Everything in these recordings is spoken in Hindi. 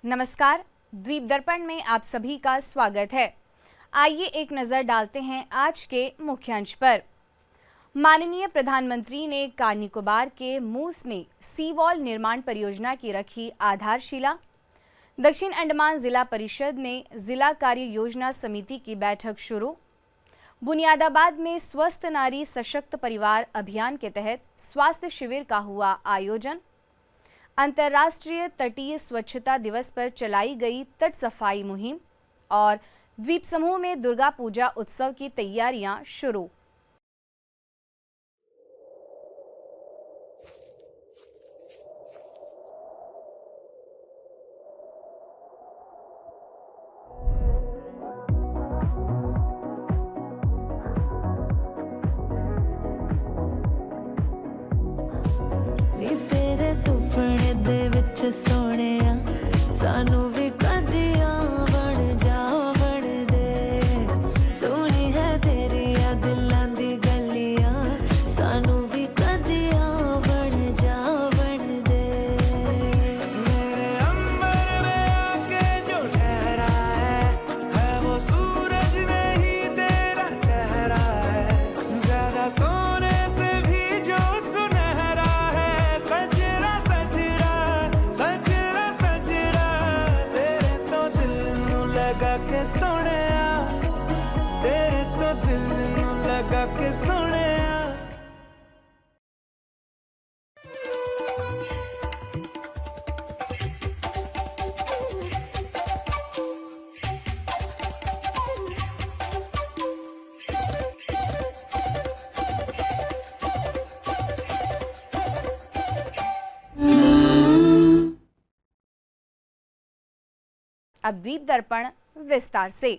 नमस्कार, द्वीप दर्पण में आप सभी का स्वागत है। आइए एक नज़र डालते हैं आज के मुख्यांश पर। माननीय प्रधानमंत्री ने कार निकोबार के मूस में सी वॉल निर्माण परियोजना की रखी आधारशिला। दक्षिण अंडमान जिला परिषद में जिला कार्य योजना समिति की बैठक शुरू। बुनियादाबाद में स्वस्थ नारी सशक्त परिवार अभियान के तहत स्वास्थ्य शिविर का हुआ आयोजन। अंतर्राष्ट्रीय तटीय स्वच्छता दिवस पर चलाई गई तट सफाई मुहिम और द्वीप समूह में दुर्गा पूजा उत्सव की तैयारियां शुरू। सुपने दे विच सोहणिया सानू भी कदियां बन जा बन दे सोहनी है तेरी दिलां दी गलियां सानू भी कदियां बन जा बन दे मेरे अंबर में आके जो ठहरा है वो सूरज नहीं तेरा चेहरा है ज्यादा सोने से भी जो सुनहरा है सजरा सजरा सजरा सजरा तेरे तो दिल नू लगा के सोहणिया तेरे तो दिल नू लगा के सोहणिया। अब द्वीप दर्पण विस्तार से।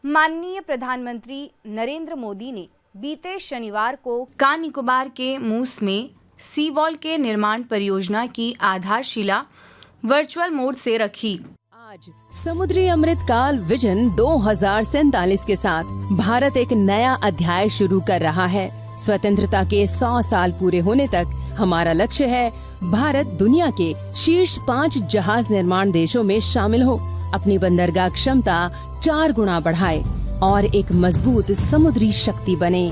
माननीय प्रधानमंत्री नरेंद्र मोदी ने बीते शनिवार को कार निकोबार के मूस में सी वॉल के निर्माण परियोजना की आधारशिला वर्चुअल मोड से रखी। आज समुद्री अमृतकाल विजन 2047 के साथ भारत एक नया अध्याय शुरू कर रहा है। स्वतंत्रता के 100 साल पूरे होने तक हमारा लक्ष्य है भारत दुनिया के शीर्ष 5 जहाज निर्माण देशों में शामिल हो, अपनी बंदरगाह क्षमता 4 गुना बढ़ाए और एक मजबूत समुद्री शक्ति बने।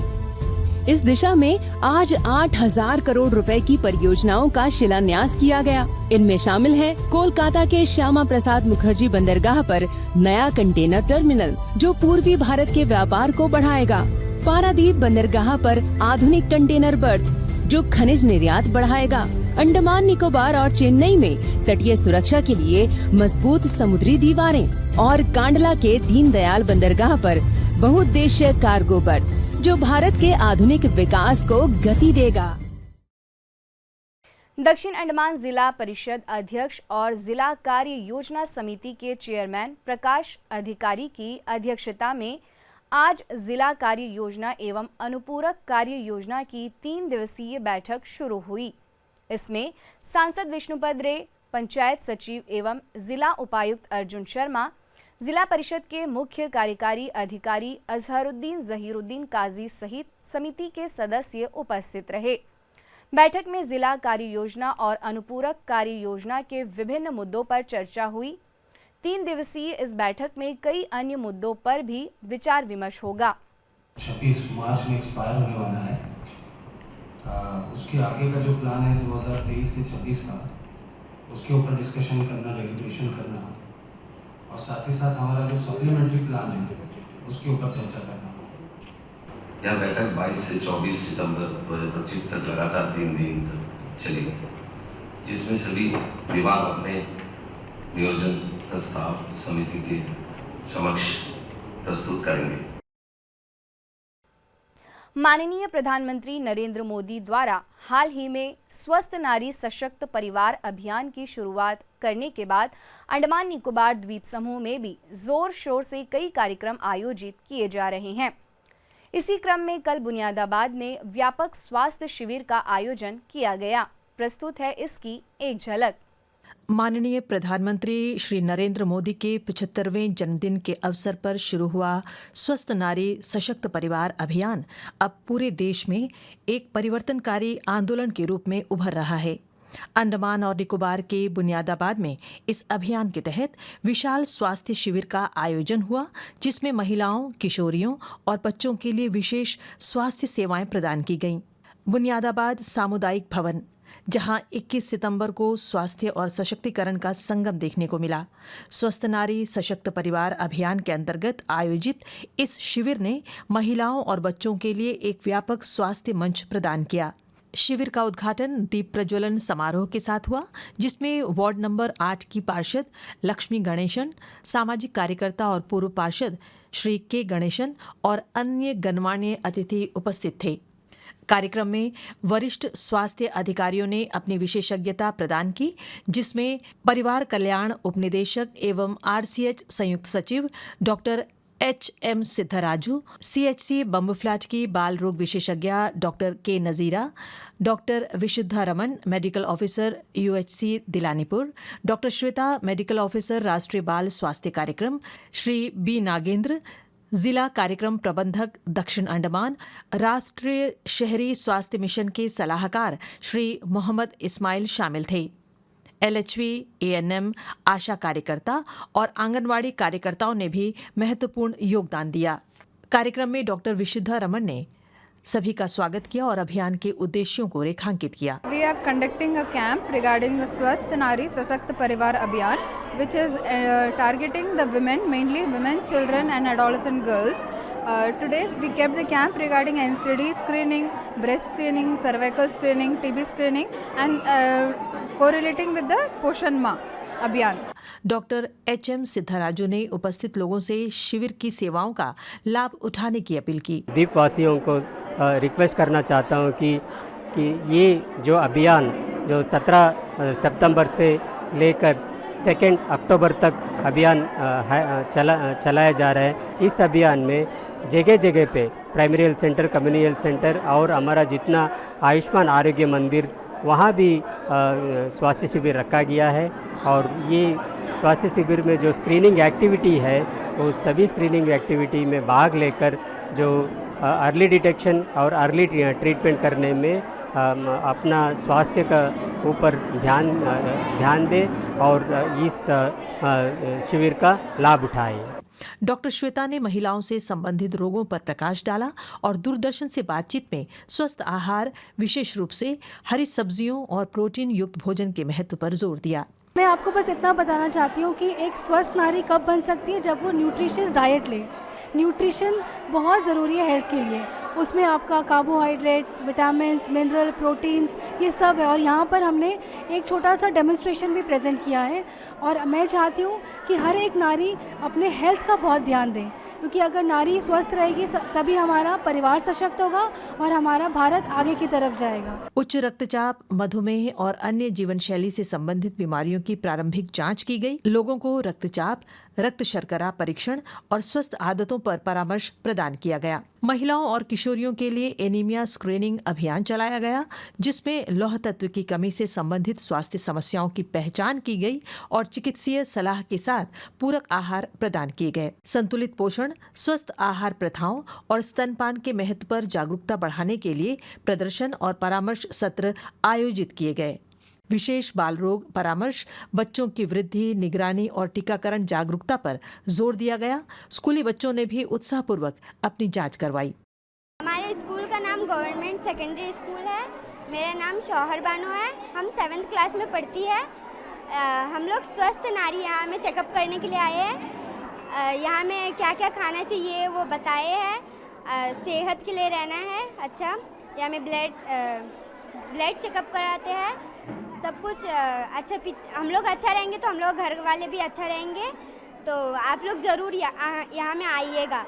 इस दिशा में आज 8,000 करोड़ रुपए की परियोजनाओं का शिलान्यास किया गया। इनमें शामिल है कोलकाता के श्यामा प्रसाद मुखर्जी बंदरगाह पर नया कंटेनर टर्मिनल जो पूर्वी भारत के व्यापार को बढ़ाएगा, पारादीप बंदरगाह पर आधुनिक कंटेनर बर्थ जो खनिज निर्यात बढ़ाएगा, अंडमान निकोबार और चेन्नई में तटीय सुरक्षा के लिए मजबूत समुद्री दीवारें और कांडला के दीनदयाल बंदरगाह पर बहुउद्देशीय कार्गो बर्थ जो भारत के आधुनिक विकास को गति देगा। दक्षिण अंडमान जिला परिषद अध्यक्ष और जिला कार्य योजना समिति के चेयरमैन प्रकाश अधिकारी की अध्यक्षता में आज जिला कार्य योजना एवं अनुपूरक कार्य योजना की 3 दिवसीय बैठक शुरू हुई। इसमें सांसद विष्णुपद रे, पंचायत सचिव एवं जिला उपायुक्त अर्जुन शर्मा, जिला परिषद के मुख्य कार्यकारी अधिकारी अजहरुद्दीन जहीरुद्दीन काजी सहित समिति के सदस्य उपस्थित रहे। बैठक में जिला कार्य योजना और अनुपूरक कार्य योजना के विभिन्न मुद्दों पर चर्चा हुई। 3 दिवसीय इस बैठक में कई अन्य मुद्दों पर भी विचार विमर्श होगा। 26 मार्च में एक्सपायर होने वाला है। उसके आगे का जो प्लान है 2023 से 26 का, उसके ऊपर डिस्कशन करना, रेगुलेशन करना और साथ ही साथ हमारा जो सप्लीमेंट्री प्लान है उसके ऊपर चर्चा करना। यह बैठक 22 से 24 सितंबर 2025 तक लगातार 3 दिन तक चलेगी, जिसमें सभी विभाग अपने नियोजन प्रस्ताव समिति के समक्ष प्रस्तुत करेंगे। माननीय प्रधानमंत्री नरेंद्र मोदी द्वारा हाल ही में स्वस्थ नारी सशक्त परिवार अभियान की शुरुआत करने के बाद अंडमान निकोबार द्वीप समूह में भी जोर शोर से कई कार्यक्रम आयोजित किए जा रहे हैं। इसी क्रम में कल बुनियादाबाद में व्यापक स्वास्थ्य शिविर का आयोजन किया गया। प्रस्तुत है इसकी एक झलक। माननीय प्रधानमंत्री श्री नरेंद्र मोदी के 75वें जन्मदिन के अवसर पर शुरू हुआ स्वस्थ नारी सशक्त परिवार अभियान अब पूरे देश में एक परिवर्तनकारी आंदोलन के रूप में उभर रहा है। अंडमान और निकोबार के बुनियादाबाद में इस अभियान के तहत विशाल स्वास्थ्य शिविर का आयोजन हुआ, जिसमें महिलाओं, किशोरियों और बच्चों के लिए विशेष स्वास्थ्य सेवाएं प्रदान की गईं। बुनियादाबाद सामुदायिक भवन, जहां 21 सितंबर को स्वास्थ्य और सशक्तिकरण का संगम देखने को मिला। स्वस्थ नारी सशक्त परिवार अभियान के अंतर्गत आयोजित इस शिविर ने महिलाओं और बच्चों के लिए एक व्यापक स्वास्थ्य मंच प्रदान किया। शिविर का उद्घाटन दीप प्रज्वलन समारोह के साथ हुआ, जिसमें वार्ड नंबर 8 की पार्षद लक्ष्मी गणेशन, सामाजिक कार्यकर्ता और पूर्व पार्षद श्री के गणेशन और अन्य गणमान्य अतिथि उपस्थित थे। कार्यक्रम में वरिष्ठ स्वास्थ्य अधिकारियों ने अपनी विशेषज्ञता प्रदान की, जिसमें परिवार कल्याण उपनिदेशक एवं RCH संयुक्त सचिव doctor HM Siddharaju, CHC Bambooflat की बाल रोग विशेषज्ञ doctor K Nazira, doctor Vishuddha Raman, medical officer UHC Dilanipur, doctor Shweta, medical officer राष्ट्रीय बाल स्वास्थ्य कार्यक्रम, श्री B नागेंद्र, जिला कार्यक्रम प्रबंधक दक्षिण अंडमान, राष्ट्रीय शहरी स्वास्थ्य मिशन के सलाहकार श्री मोहम्मद इस्माइल शामिल थे। LHV, ANM, आशा कार्यकर्ता और आंगनवाड़ी कार्यकर्ताओं ने भी महत्वपूर्ण योगदान दिया। कार्यक्रम में डॉक्टर विशुद्धा रमन ने सभी का स्वागत किया और अभियान के उद्देश्यों को रेखांकित किया। We are conducting a camp regarding the Swasth Nari Sashakt Parivar Abhiyan, which is targeting the women, mainly women, children and adolescent girls. Today we kept the camp regarding NCD screening, breast screening, cervical screening, TB screening and correlating with the Poshan Ma अभियान। डॉक्टर HM सिद्धराजू ने उपस्थित लोगों से शिविर की सेवाओं का लाभ उठाने की अपील की। द्वीपवासियों को रिक्वेस्ट करना चाहता हूं कि ये जो अभियान जो 17 सितंबर से लेकर 2 अक्टूबर तक अभियान चलाया जा रहा है, इस अभियान में जगह जगह पे primary health centre, community health centre और हमारा जितना आयुष्मान आरोग्य मंदिर वहाँ भी स्वास्थ्य शिविर रखा गया है। और ये स्वास्थ्य शिविर में जो स्क्रीनिंग एक्टिविटी है, वो सभी स्क्रीनिंग एक्टिविटी में भाग लेकर जो अर्ली डिटेक्शन और अर्ली ट्रीटमेंट करने में अपना स्वास्थ्य का ऊपर ध्यान दें और इस शिविर का लाभ उठाएं। डॉक्टर श्वेता ने महिलाओं से संबंधित रोगों पर प्रकाश डाला और दूरदर्शन से बातचीत में स्वस्थ आहार, विशेष रूप से हरी सब्जियों और प्रोटीन युक्त भोजन के महत्व पर जोर दिया। मैं आपको बस इतना बताना चाहती हूँ कि एक स्वस्थ नारी कब बन सकती है, जब वो न्यूट्रिशियस डाइट ले। न्यूट्रिशन बहुत ज़रूरी है हेल्थ के लिए। उसमें आपका कार्बोहाइड्रेट्स, विटामिन्स, मिनरल, प्रोटीन्स, ये सब है। और यहाँ पर हमने एक छोटा सा डेमोन्स्ट्रेशन भी प्रेजेंट किया है। और मैं चाहती हूँ कि हर एक नारी अपने हेल्थ का बहुत ध्यान दें, क्योंकि अगर नारी स्वस्थ रहेगी तभी हमारा परिवार सशक्त होगा और हमारा भारत आगे की तरफ जाएगा। उच्च रक्तचाप, मधुमेह और अन्य जीवन शैली से संबंधित बीमारियों की प्रारंभिक जांच की गई। लोगों को रक्तचाप, रक्त शर्करा परीक्षण और स्वस्थ आदतों पर परामर्श प्रदान किया गया। महिलाओं और किशोरियों के लिए एनीमिया स्क्रीनिंग अभियान चलाया गया, जिसमें लौह तत्व की कमी से संबंधित स्वास्थ्य समस्याओं की पहचान की गई और चिकित्सीय सलाह के साथ पूरक आहार प्रदान किए गए। संतुलित पोषण, स्वस्थ आहार प्रथाओं और स्तनपान के महत्व पर जागरूकता बढ़ाने के लिए प्रदर्शन और परामर्श सत्र आयोजित किए गए। विशेष बाल रोग परामर्श, बच्चों की वृद्धि, निगरानी और टीकाकरण जागरूकता पर जोर दिया गया। स्कूली बच्चों ने भी उत्साहपूर्वक अपनी जांच करवाई। हमारे स्कूल का नाम गवर्नमेंट सेकेंडरी स्कूल है। मेरा नाम शौहर बानो है। हम 7th क्लास में पढ़ती है। हम लोग स्वस्थ नारी यहाँ में चेकअप करने के लिए आए हैं। यहाँ में क्या क्या खाना चाहिए वो बताए हैं। सेहत के लिए रहना है अच्छा। यहाँ में ब्लड चेकअप कराते हैं। सब कुछ अच्छा। हम लोग अच्छा रहेंगे तो हम लोग घर वाले भी अच्छा रहेंगे। तो आप लोग ज़रूर यहाँ में आइएगा।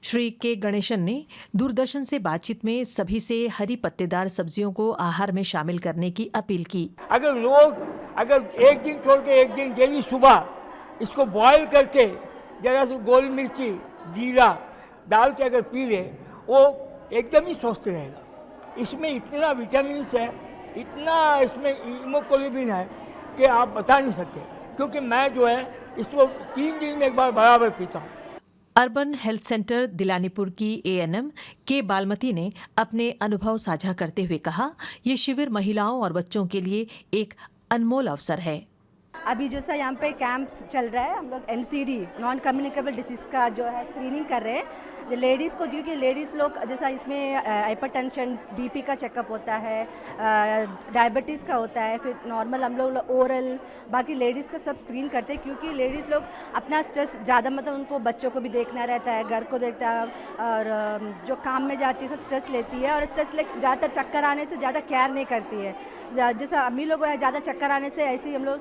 श्री के गणेशन ने दूरदर्शन से बातचीत में सभी से हरी पत्तेदार सब्जियों को आहार में शामिल करने की अपील की। अगर एक दिन छोड़ के एक दिन डेली सुबह इसको बॉईल करके जरा सी गोल मिर्ची, जीरा डाल के अगर पी ले, वो एकदम ही स्वस्थ रहेगा। इसमें इतना विटामिन है, इतना इसमें हीमोग्लोबिन है कि आप बता नहीं सकते। क्योंकि मैं जो है इसको 3 दिन में एक बार बराबर पीता हूँ। अर्बन हेल्थ सेंटर दिलानीपुर की एएनएम के बालमती ने अपने अनुभव साझा करते हुए कहा, ये शिविर महिलाओं और बच्चों के लिए एक अनमोल अवसर है। अभी जैसा यहाँ पे कैंप चल रहा है, हम लोग NCD नॉन कम्युनिकेबल डिसीज़ का जो है स्क्रीनिंग कर रहे हैं लेडीज़ को, क्योंकि लेडीज़ लोग जैसा इसमें हाइपरटेंशन, BP का चेकअप होता है, डायबिटीज़ का होता है, फिर नॉर्मल हम लोग ओरल, बाकी लेडीज़ का सब स्क्रीन करते हैं, क्योंकि लेडीज़ लोग अपना स्ट्रेस ज़्यादा, मतलब उनको बच्चों को भी देखना रहता है, घर को देखता है, और जो काम में जाती है सब स्ट्रेस लेती है, और स्ट्रेस ले ज़्यादातर चक्कर आने से ज़्यादा केयर नहीं करती है। जैसा अम्मी लोग है, ज़्यादा चक्कर आने से ऐसे ही हम लोग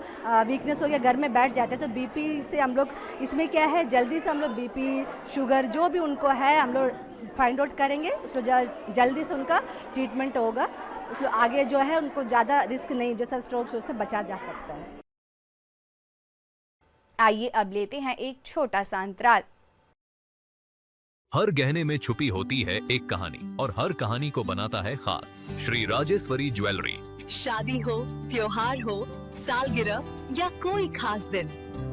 वीकनेस हो गया घर में बैठ जाते हैं, तो BP से हम लोग इसमें क्या है, जल्दी से हम लोग BP, शुगर जो भी उनको है हम लोग फाइंड आउट करेंगे, उसको जल्दी से उनका ट्रीटमेंट होगा, उसको आगे जो है उनको ज़्यादा रिस्क नहीं, जैसा स्ट्रोक से उससे बचा जा सकता है। आइए अब लेते हैं एक छोटा सा अंतराल। हर गहने में छुपी होती है एक कहानी, और हर कहानी को बनाता है खास श्री राजेश्वरी ज्वेलरी। शादी हो, त्योहार हो, सालगिरह या कोई खास दिन,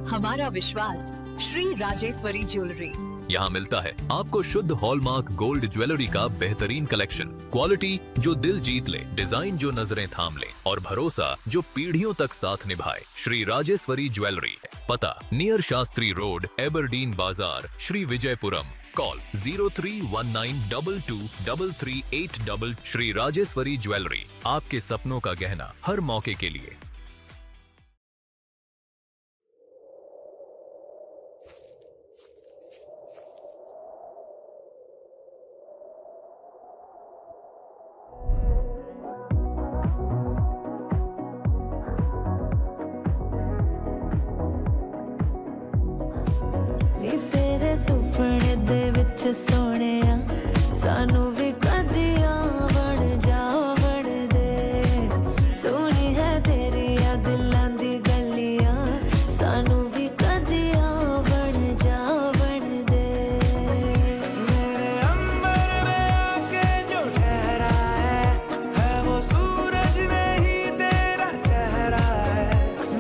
हमारा विश्वास श्री राजेश्वरी ज्वेलरी। यहाँ मिलता है आपको शुद्ध हॉलमार्क गोल्ड ज्वेलरी का बेहतरीन कलेक्शन, क्वालिटी जो दिल जीत ले, डिजाइन जो नजरें थाम ले, और भरोसा जो पीढ़ियों तक साथ निभाए। श्री राजेश्वरी ज्वेलरी, पता नियर शास्त्री रोड, एबरडीन बाजार, श्री विजयपुरम। कॉल 0319223338। श्री राजेश्वरी ज्वेलरी, आपके सपनों का गहना हर मौके के लिए। नी तेरे सुपने दे विच सोहणिया सानू भी कदियां बन जा बन दे, सोहनी है तेरी आ दिलां दी गलियां, सानू भी कदियां बन जा बन दे। मेरे अंबर में आके जो ठहरा है वो सूरज नहीं तेरा चेहरा है,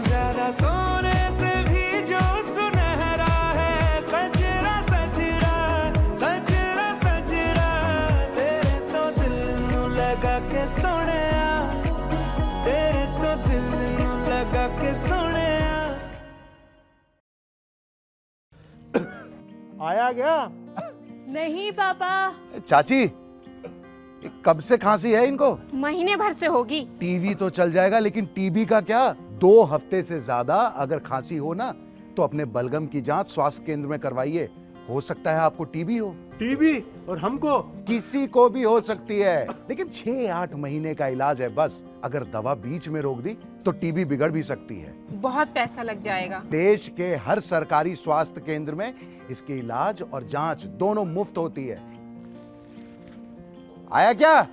ज्यादा सोने से भी जो सुनहरा है, सजरा सजरा सजरा सजरा, तेरे तो दिल नू लगा के सोहणिया, तेरे तो दिल नू लगा के सोहणिया। आया गया? नहीं पापा, चाची, कब से खांसी है इनको? महीने भर से होगी। टीवी तो चल जाएगा, लेकिन टीबी का क्या? 2 हफ्ते से ज्यादा अगर खांसी हो ना, तो अपने बलगम की जांच स्वास्थ्य केंद्र में करवाइए। हो सकता है आपको टीबी हो। टीबी? और हमको? किसी को भी हो सकती है, लेकिन 6-8 महीने का इलाज है बस। अगर दवा बीच में रोक दी तो टीबी बिगड़ भी सकती है। बहुत पैसा लग जाएगा। देश के हर सरकारी स्वास्थ्य केंद्र में इसके इलाज और जांच दोनों मुफ्त होती है। आया क्या?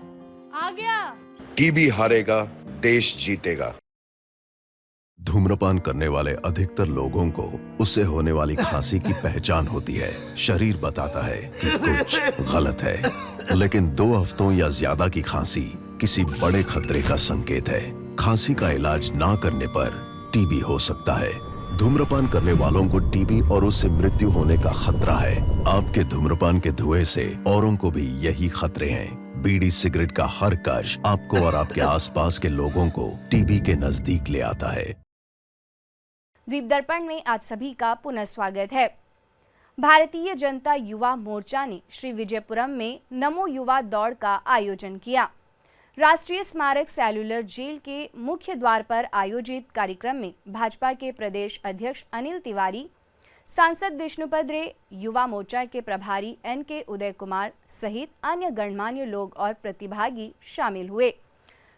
आ गया। टीबी हारेगा, देश जीतेगा। धूम्रपान करने वाले अधिकतर लोगों को उससे होने वाली खांसी की पहचान होती है। शरीर बताता है कि कुछ गलत है, लेकिन 2 हफ्तों या ज्यादा की खांसी किसी बड़े खतरे का संकेत है। खांसी का इलाज ना करने पर टीबी हो सकता है। धूम्रपान करने वालों को टीबी और उससे मृत्यु होने का खतरा है। आपके धूम्रपान के धुएं से औरों को भी यही खतरे हैं। बीड़ी सिगरेट का हर कश आपको और आपके आसपास के लोगों को टीबी के नजदीक ले आता है। द्वीप दर्पण में आप सभी का पुनः स्वागत है। भारतीय जनता युवा मोर्चा ने श्री विजयपुरम में नमो युवा दौड़ का आयोजन किया। राष्ट्रीय स्मारक सेलुलर जेल के मुख्य द्वार पर आयोजित कार्यक्रम में भाजपा के प्रदेश अध्यक्ष अनिल तिवारी, सांसद विष्णुपद रे, युवा मोर्चा के प्रभारी NK उदय कुमार सहित अन्य गणमान्य लोग और प्रतिभागी शामिल हुए।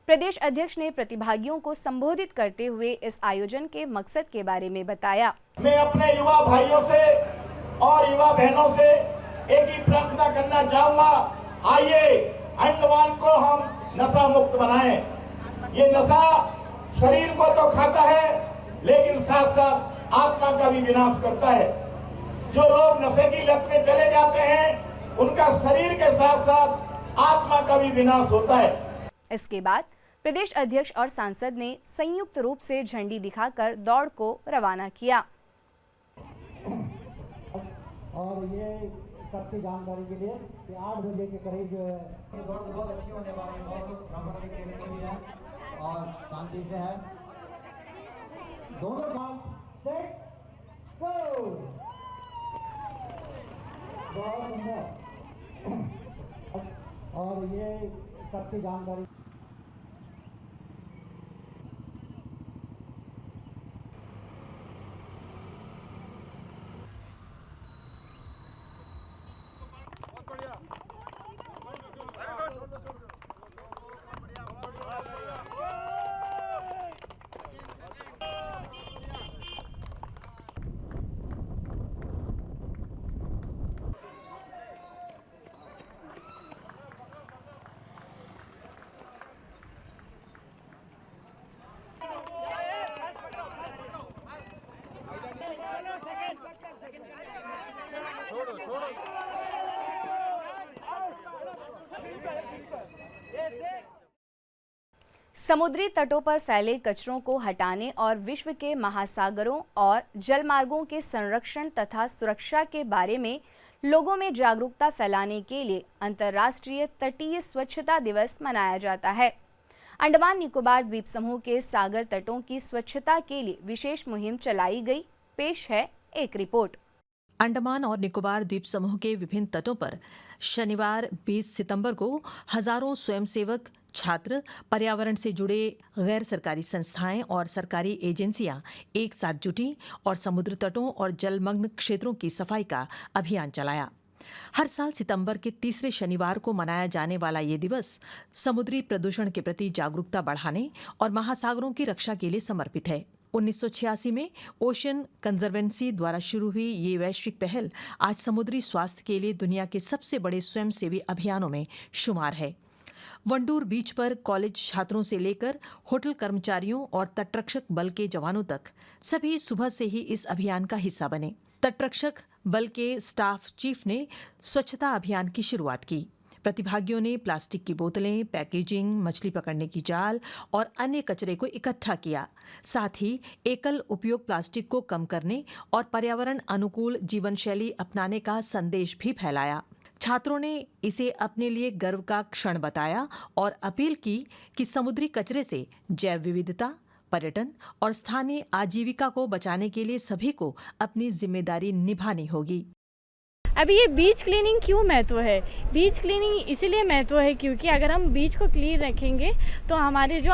प्रदेश अध्यक्ष ने प्रतिभागियों को संबोधित करते हुए इस आयोजन के मकसद के बारे में बताया। मैं अपने युवा भाइयों से और युवा बहनों से एक ही प्रार्थना करना चाहूंगा, आइए अंडमान को हम नशा मुक्त बनाएं। ये नशा शरीर को तो खाता है, लेकिन साथ साथ आत्मा का भी विनाश करता है। जो लोग नशे की लत में चले जाते हैं, उनका शरीर के साथ साथ आत्मा का भी विनाश होता है। इसके बाद प्रदेश अध्यक्ष और सांसद ने संयुक्त रूप से झंडी दिखाकर दौड़ को रवाना किया। और ये सबकी जानकारी के लिए कि 8 बजे के करीब जो है बहुत अच्छी होने वाली है, बहुत नंबर लिखने के लिए है और शांति से है। दोनों काम सेट गो। बहुत सुंदर। और ये सबकी जानकारी समुद्री तटों पर फैले कचरों को हटाने और विश्व के महासागरों और जलमार्गों के संरक्षण तथा सुरक्षा के बारे में लोगों में जागरूकता फैलाने के लिए अंतर्राष्ट्रीय तटीय स्वच्छता दिवस मनाया जाता है। अंडमान निकोबार द्वीप समूह के सागर तटों की स्वच्छता के लिए विशेष मुहिम चलाई गई। पेश है एक रिपोर्ट। अंडमान और निकोबार द्वीप समूह के विभिन्न तटों पर शनिवार 20 सितंबर को हजारों स्वयंसेवक, छात्र, पर्यावरण से जुड़े गैर सरकारी संस्थाएं और सरकारी एजेंसियां एक साथ जुटी और समुद्र तटों और जलमग्न क्षेत्रों की सफाई का अभियान चलाया। हर साल सितंबर के तीसरे शनिवार को मनाया जाने वाला ये दिवस समुद्री प्रदूषण के प्रति जागरूकता बढ़ाने और महासागरों की रक्षा के लिए समर्पित है। 1986 में ओशन कंजर्वेंसी द्वारा शुरू हुई ये वैश्विक पहल आज समुद्री स्वास्थ्य के लिए दुनिया के सबसे बड़े स्वयंसेवी अभियानों में शुमार है। वंडूर बीच पर कॉलेज छात्रों से लेकर होटल कर्मचारियों और तटरक्षक बल के जवानों तक सभी सुबह से ही इस अभियान का हिस्सा बने। तटरक्षक बल के स्टाफ चीफ ने स्वच्छता अभियान की शुरुआत की। प्रतिभागियों ने प्लास्टिक की बोतलें, पैकेजिंग, मछली पकड़ने की जाल और अन्य कचरे को इकट्ठा किया। साथ ही एकल उपयोग प्लास्टिक को कम करने और पर्यावरण अनुकूल जीवन शैली अपनाने का संदेश भी फैलाया। छात्रों ने इसे अपने लिए गर्व का क्षण बताया और अपील की कि समुद्री कचरे से जैव विविधता, पर्यटन और स्थानीय आजीविका को बचाने के लिए सभी को अपनी जिम्मेदारी निभानी होगी। अभी ये बीच क्लीनिंग क्यों महत्व है? बीच क्लीनिंग इसीलिए महत्व है क्योंकि अगर हम बीच को क्लीन रखेंगे तो हमारे जो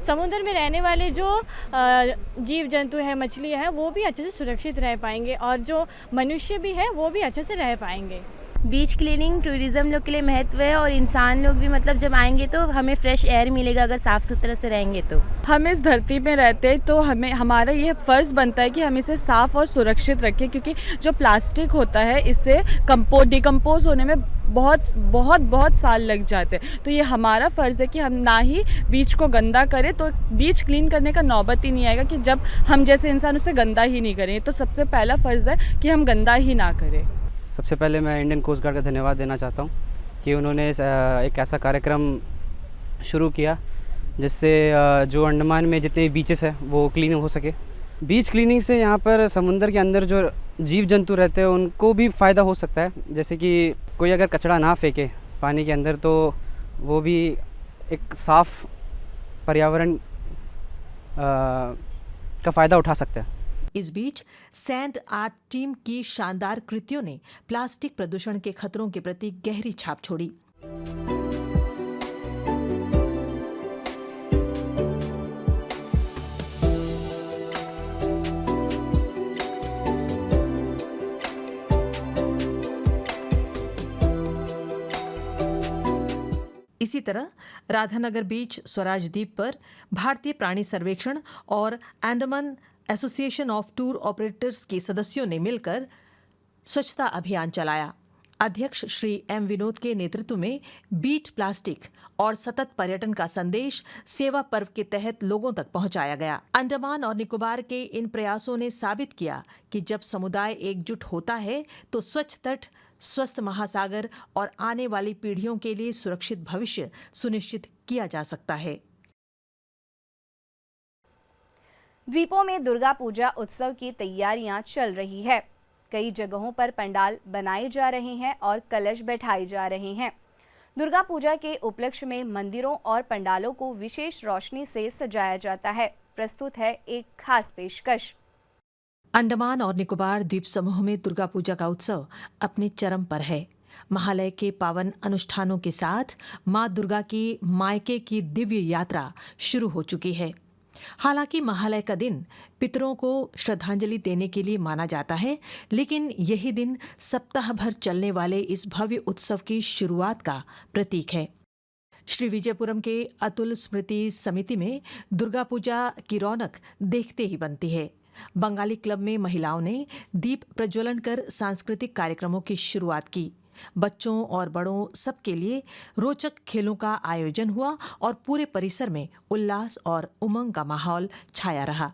समुद्र में रहने वाले जो जीव जंतु है, मछली है, वो भी अच्छे से सुरक्षित रह पाएंगे और जो मनुष्य भी है वो भी अच्छे से रह पाएंगे। बीच क्लीनिंग टूरिज्म लोग के लिए महत्व है और इंसान लोग भी मतलब जब आएंगे तो हमें फ्रेश एयर मिलेगा अगर साफ़ सुथरा से रहेंगे तो। हम इस धरती में रहते हैं तो हमारा ये फ़र्ज़ बनता है कि हम इसे साफ़ और सुरक्षित रखें क्योंकि जो प्लास्टिक होता है इससे डिकम्पोज होने में बहुत साल लग जाते हैं। तो ये हमारा फ़र्ज़ है कि हम ना ही बीच को गंदा करें, तो बीच क्लीन करने का नौबत ही नहीं आएगा कि जब हम जैसे इंसान उसे गंदा ही नहीं करें। तो सबसे पहला फ़र्ज़ है कि हम गंदा ही ना करें। सबसे पहले मैं इंडियन कोस्ट गार्ड का धन्यवाद देना चाहता हूँ कि उन्होंने एक ऐसा कार्यक्रम शुरू किया जिससे जो अंडमान में जितने बीचेस हैं वो क्लीन हो सके। बीच क्लीनिंग से यहाँ पर समुद्र के अंदर जो जीव जंतु रहते हैं उनको भी फ़ायदा हो सकता है। जैसे कि कोई अगर कचरा ना फेंके पानी के अंदर तो वो भी एक साफ़ पर्यावरण का फ़ायदा उठा सकता है। इस बीच सैंड आर्ट टीम की शानदार कृतियों ने प्लास्टिक प्रदूषण के खतरों के प्रति गहरी छाप छोड़ी। इसी तरह राधानगर बीच स्वराज द्वीप पर भारतीय प्राणी सर्वेक्षण और Andaman association of tour operators के सदस्यों ने मिलकर स्वच्छता अभियान चलाया। अध्यक्ष श्री एम विनोद के नेतृत्व में बीट प्लास्टिक और सतत पर्यटन का संदेश सेवा पर्व के तहत लोगों तक पहुंचाया गया। अंडमान और निकोबार के इन प्रयासों ने साबित किया कि जब समुदाय एकजुट होता है तो स्वच्छ तट, स्वस्थ महासागर और आने वाली पीढ़ियों के लिए सुरक्षित भविष्य सुनिश्चित किया जा सकता है। द्वीपों में दुर्गा पूजा उत्सव की तैयारियां चल रही है। कई जगहों पर पंडाल बनाए जा रहे हैं और कलश बैठाए जा रहे हैं। दुर्गा पूजा के उपलक्ष्य में मंदिरों और पंडालों को विशेष रोशनी से सजाया जाता है। प्रस्तुत है एक खास पेशकश। अंडमान और निकोबार द्वीप समूह में दुर्गा पूजा का उत्सव अपने चरम पर है। महालय के पावन अनुष्ठानों के साथ मां दुर्गा की मायके की दिव्य यात्रा शुरू हो चुकी है। हालांकि महालय का दिन पितरों को श्रद्धांजलि देने के लिए माना जाता है, लेकिन यही दिन सप्ताह भर चलने वाले इस भव्य उत्सव की शुरुआत का प्रतीक है। श्री विजयपुरम के अतुल स्मृति समिति में दुर्गा पूजा की रौनक देखते ही बनती है। बंगाली क्लब में महिलाओं ने दीप प्रज्वलन कर सांस्कृतिक कार्यक्रमों की शुरुआत की। बच्चों और बड़ों सबके लिए रोचक खेलों का आयोजन हुआ और पूरे परिसर में उल्लास और उमंग का माहौल छाया रहा।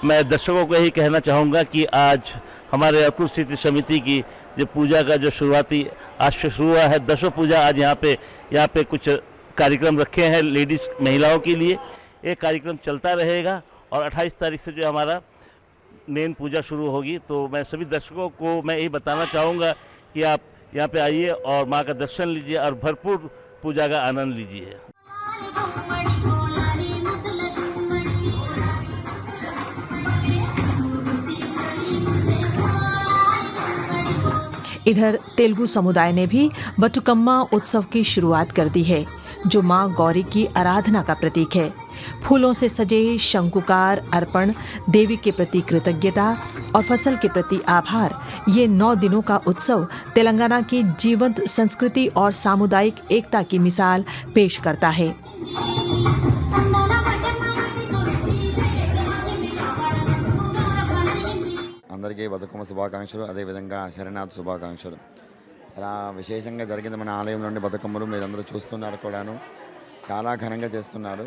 मैं दर्शकों को यही कहना चाहूँगा कि आज हमारे अतुल स्मृति समिति की जो पूजा का जो शुरुआती आज से शुरू हुआ है, दशों पूजा आज यहाँ पे कुछ कार्यक्रम रखे हैं लेडीज़ महिलाओं के लिए। ये कार्यक्रम चलता रहेगा और 28 तारीख से जो हमारा मेन पूजा शुरू होगी। तो मैं सभी दर्शकों को मैं यही बताना चाहूँगा कि आप यहाँ पे आइए और माँ का दर्शन लीजिए और भरपूर पूजा का आनंद लीजिए। इधर तेलुगु समुदाय ने भी बटुकम्मा उत्सव की शुरुआत कर दी है, जो मां गौरी की आराधना का प्रतीक है। फूलों से सजे शंकुकार अर्पण, देवी के प्रति कृतज्ञता और फसल के प्रति आभार, ये 9 दिनों का उत्सव तेलंगाना की जीवंत संस्कृति और सामुदायिक एकता की मिसाल पेश करता है। అందరికీ బతుకమ్మ శుభాకాంక్షలు, అదేవిధంగా శరణార్థ శుభాకాంక్షలు. చాలా విశేషంగా జరిగింది మన ఆలయం నుండి బతుకమ్మలు మీరందరూ చూస్తున్నారు కూడాను. చాలా ఘనంగా చేస్తున్నారు.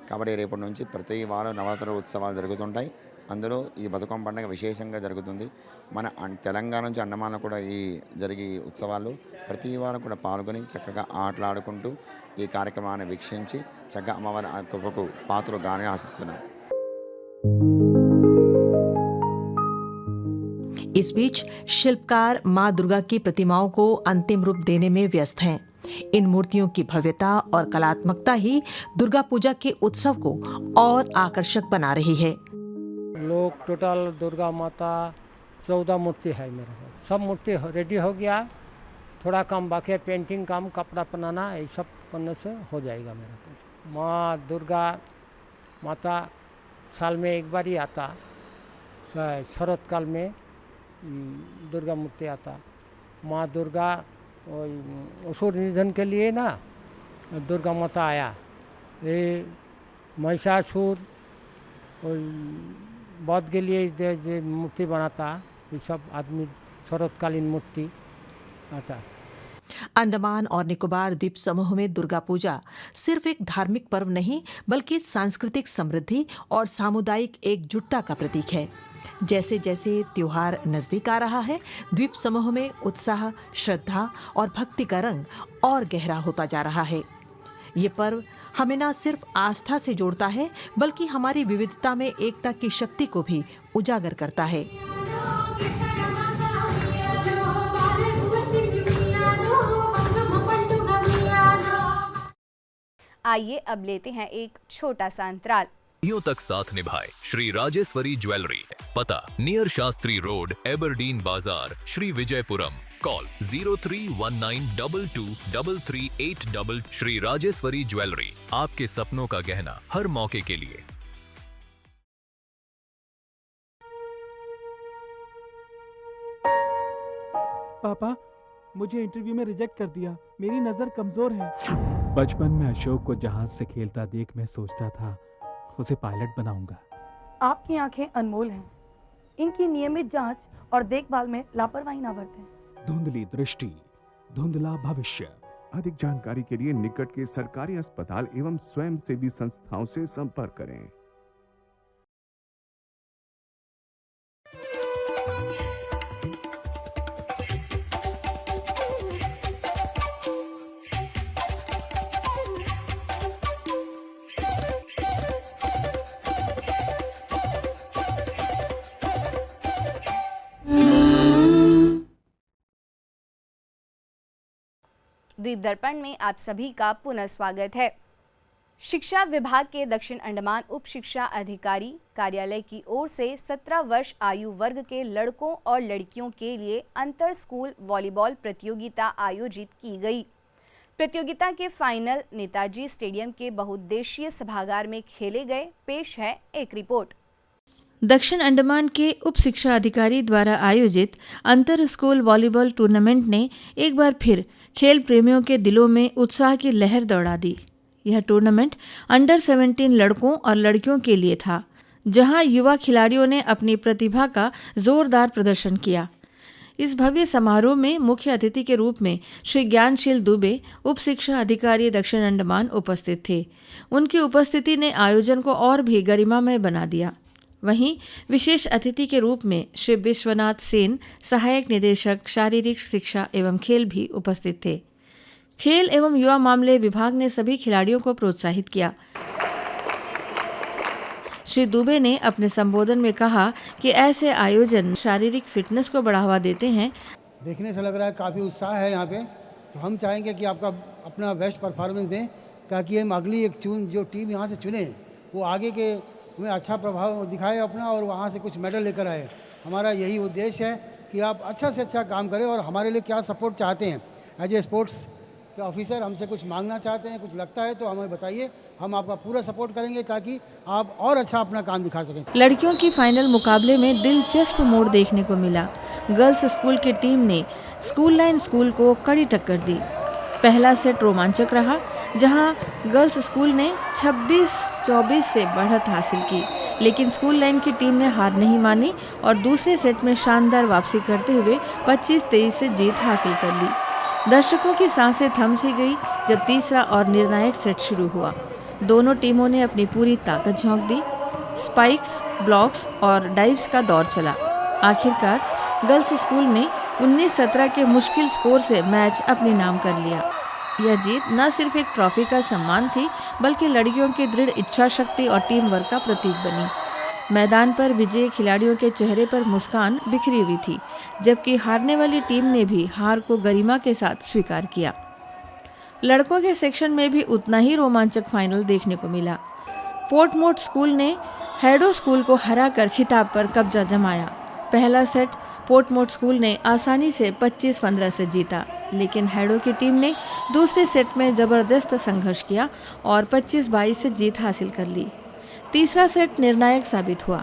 కాబట్టి రేపటి నుంచి ప్రతి వారం నవరాత్రి ఉత్సవాలు జరుగుతుంటాయి. అందులో ఈ బతుకమ్మ పండుగ విశేషంగా జరుగుతుంది. మన తెలంగాణ నుంచి అండమాన్లో కూడా ఈ జరిగే ఉత్సవాలు ప్రతి వారం కూడా పాల్గొని చక్కగా ఆటలాడుకుంటూ ఈ కార్యక్రమాన్ని వీక్షించి చక్కగా అమ్మవారి కృపకు పాత్రలు గానే ఆశిస్తున్నాం. इस बीच शिल्पकार मां दुर्गा की प्रतिमाओं को अंतिम रूप देने में व्यस्त हैं। इन मूर्तियों की भव्यता और कलात्मकता ही दुर्गा पूजा के उत्सव को और आकर्षक बना रही है। लोग टोटल दुर्गा माता 14 मूर्ति है मेरे को। सब मूर्ति रेडी हो गया, थोड़ा काम बाकी है, पेंटिंग काम, कपड़ा बनाना, ये सब करने से हो जाएगा मेरे को। माँ दुर्गा माता साल में एक बार ही आता, शरद काल में दुर्गा मूर्ति आता। माँ दुर्गा असुर निधन के लिए ना दुर्गा माता आया। ये महिषासुर वध के लिए जो मूर्ति बनाता, ये सब आदमी शरदकालीन मूर्ति आता। अंडमान और निकोबार द्वीप समूह में दुर्गा पूजा सिर्फ एक धार्मिक पर्व नहीं, बल्कि सांस्कृतिक समृद्धि और सामुदायिक एकजुटता का प्रतीक है। जैसे जैसे त्योहार नजदीक आ रहा है, द्वीप समूह में उत्साह, श्रद्धा और भक्ति का रंग और गहरा होता जा रहा है। ये पर्व हमें न सिर्फ आस्था से जोड़ता है, बल्कि हमारी विविधता में एकता की शक्ति को भी उजागर करता है। आइए अब लेते हैं एक छोटा सा अंतराल। तक साथ निभाए श्री राजेश्वरी ज्वेलरी, पता नियर शास्त्री रोड, एबरडीन बाजार, श्री विजयपुरम। कॉल 0319223338। श्री राजेश्वरी ज्वेलरी, आपके सपनों का गहना हर मौके के लिए। पापा, मुझे इंटरव्यू में रिजेक्ट कर दिया। मेरी नजर कमजोर है। बचपन में अशोक को जहाज से खेलता देख मैं सोचता था उसे पायलट बनाऊंगा। आपकी आंखें अनमोल हैं। इनकी नियमित जांच और देखभाल में लापरवाही ना बरतें। धुंधली दृष्टि, धुंधला भविष्य। अधिक जानकारी के लिए निकट के सरकारी अस्पताल एवं स्वयंसेवी संस्थाओं से संपर्क करें। द्वीप दर्पण में आप सभी का पुनः स्वागत है। शिक्षा विभाग के दक्षिण अंडमान उप शिक्षा अधिकारी कार्यालय की ओर से 17 वर्ष आयु वर्ग के लड़कों और लड़कियों के लिए अंतर स्कूल वॉलीबॉल प्रतियोगिता आयोजित की गई। प्रतियोगिता के फाइनल नेताजी स्टेडियम के बहुउद्देशीय सभागार में खेले गए। पेश है एक रिपोर्ट। दक्षिण अंडमान के उप शिक्षा अधिकारी द्वारा आयोजित अंतर स्कूल वॉलीबॉल टूर्नामेंट ने एक बार फिर खेल प्रेमियों के दिलों में उत्साह की लहर दौड़ा दी। यह टूर्नामेंट अंडर 17 लड़कों और लड़कियों के लिए था, जहां युवा खिलाड़ियों ने अपनी प्रतिभा का जोरदार प्रदर्शन किया। इस भव्य समारोह में मुख्य अतिथि के रूप में श्री ज्ञानशील दुबे, उप शिक्षा अधिकारी दक्षिण अंडमान उपस्थित थे। उनकी उपस्थिति ने आयोजन को और भी गरिमामय बना दिया। वहीं विशेष अतिथि के रूप में श्री विश्वनाथ सेन, सहायक निदेशक शारीरिक शिक्षा एवं खेल भी उपस्थित थे। खेल एवं युवा मामले विभाग ने सभी खिलाड़ियों को प्रोत्साहित किया। श्री दुबे ने अपने संबोधन में कहा कि ऐसे आयोजन शारीरिक फिटनेस को बढ़ावा देते हैं। देखने से लग रहा है काफ़ी उत्साह है यहाँ पे, तो हम चाहेंगे कि आपका अपना बेस्ट परफॉर्मेंस दें, ताकि हम अगली एक जो टीम यहाँ से चुने वो आगे के में अच्छा प्रभाव दिखाए अपना और वहाँ से कुछ मेडल लेकर आए। हमारा यही उद्देश्य है कि आप अच्छा से अच्छा काम करें और हमारे लिए क्या सपोर्ट चाहते हैं। एज ए स्पोर्ट्स के ऑफिसर हमसे कुछ मांगना चाहते हैं, कुछ लगता है तो हमें बताइए, हम आपका पूरा सपोर्ट करेंगे ताकि आप और अच्छा अपना काम दिखा सकें। लड़कियों की फाइनल मुकाबले में दिलचस्प मोड़ देखने को मिला। गर्ल्स स्कूल की टीम ने स्कूल लाइन स्कूल को कड़ी टक्कर दी। पहला सेट रोमांचक रहा, जहां गर्ल्स स्कूल ने 26-24 से बढ़त हासिल की, लेकिन स्कूल लाइन की टीम ने हार नहीं मानी और दूसरे सेट में शानदार वापसी करते हुए 25-23 से जीत हासिल कर ली। दर्शकों की सांसें थम सी गई जब तीसरा और निर्णायक सेट शुरू हुआ। दोनों टीमों ने अपनी पूरी ताकत झोंक दी। स्पाइक्स, ब्लॉक्स और डाइव्स का दौर चला। आखिरकार गर्ल्स स्कूल ने 19-17 के मुश्किल स्कोर से मैच अपने नाम कर लिया। यह जीत न सिर्फ एक ट्रॉफी का सम्मान थी, बल्कि लड़कियों की दृढ़ इच्छा शक्ति और टीम वर्क का प्रतीक बनी। मैदान पर विजयी खिलाड़ियों के चेहरे पर मुस्कान बिखरी हुई थी, जबकि हारने वाली टीम ने भी हार को गरिमा के साथ स्वीकार किया। लड़कों के सेक्शन में भी उतना ही रोमांचक फाइनल देखने को मिला। पोर्टमोट स्कूल ने हैडो स्कूल को हराकर खिताब पर कब्जा जमाया। पहला सेट पोर्टमोट स्कूल ने आसानी से 25-15 से जीता, लेकिन हैडो की टीम ने दूसरे सेट में जबरदस्त संघर्ष किया और 25-22 से जीत हासिल कर ली। तीसरा सेट निर्णायक साबित हुआ,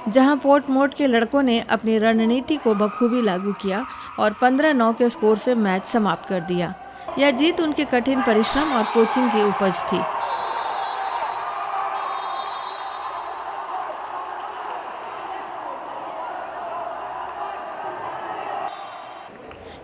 जहां पोर्टमोट के लड़कों ने अपनी रणनीति को बखूबी लागू किया और 15-9 के स्कोर से मैच समाप्त कर दिया। यह जीत उनके कठिन परिश्रम और कोचिंग की उपज थी।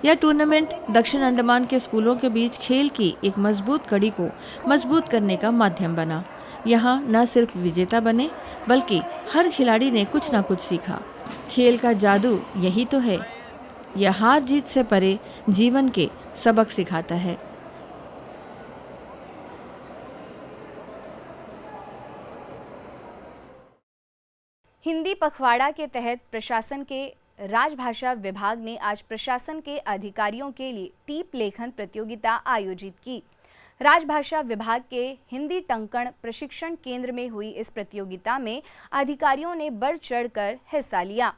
यह टूर्नामेंट दक्षिण अंडमान के स्कूलों के बीच खेल की एक मजबूत कड़ी को मजबूत करने का माध्यम बना। यहाँ न सिर्फ विजेता बने, बल्कि हर खिलाड़ी ने कुछ न कुछ सीखा। खेल का जादू यही तो है। यह हार जीत से परे जीवन के सबक सिखाता है। हिंदी पखवाड़ा के तहत प्रशासन के राजभाषा विभाग ने आज प्रशासन के अधिकारियों के लिए टीप लेखन प्रतियोगिता आयोजित की। राजभाषा विभाग के हिंदी टंकण प्रशिक्षण केंद्र में हुई इस प्रतियोगिता में अधिकारियों ने बढ़ चढ़कर हिस्सा लिया।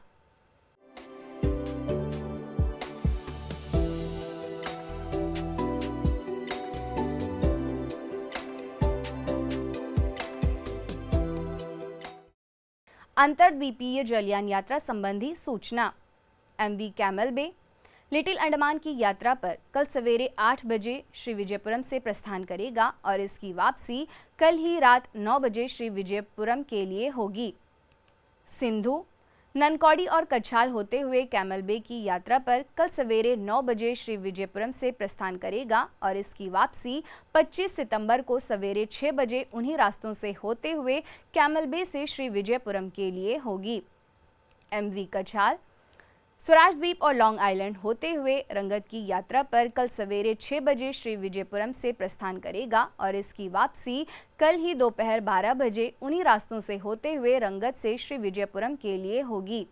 अंतर्द्वीपीय जलयान यात्रा संबंधी सूचना। MV कैमल बे लिटिल अंडमान की यात्रा पर कल सवेरे 8 बजे श्री विजयपुरम से प्रस्थान करेगा और इसकी वापसी कल ही रात 9 बजे श्री विजयपुरम के लिए होगी। सिंधु, ननकौड़ी और कछाल होते हुए कैमल बे की यात्रा पर कल सवेरे 9 बजे श्री विजयपुरम से प्रस्थान करेगा और इसकी वापसी 25 सितंबर को सवेरे 6 बजे उन्हीं रास्तों से होते हुए कैमल बे से श्री विजयपुरम के लिए होगी। MV कछाल स्वराज द्वीप और लॉन्ग आइलैंड होते हुए रंगत की यात्रा पर कल सवेरे 6 बजे श्री विजयपुरम से प्रस्थान करेगा और इसकी वापसी कल ही दोपहर 12 बजे उन्हीं रास्तों से होते हुए रंगत से श्री विजयपुरम के लिए होगी।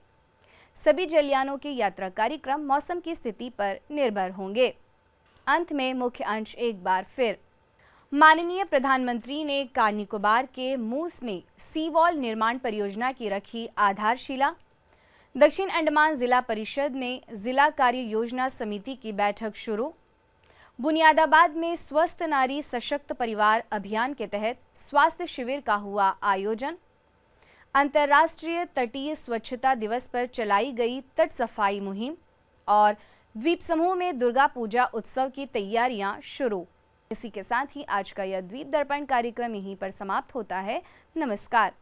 सभी जलयानों के यात्रा कार्यक्रम मौसम की स्थिति पर निर्भर होंगे। अंत में मुख्य अंश एक बार फिर। माननीय प्रधानमंत्री ने कार निकोबार के मूस में सी वॉल निर्माण परियोजना की रखी आधारशिला। दक्षिण अंडमान जिला परिषद में जिला कार्य योजना समिति की बैठक शुरू। बुनियादाबाद में स्वस्थ नारी सशक्त परिवार अभियान के तहत स्वास्थ्य शिविर का हुआ आयोजन। अंतर्राष्ट्रीय तटीय स्वच्छता दिवस पर चलाई गई तट सफाई मुहिम और द्वीप समूह में दुर्गा पूजा उत्सव की तैयारियां शुरू। इसी के साथ ही आज का यह द्वीप दर्पण कार्यक्रम यहीं पर समाप्त होता है। नमस्कार।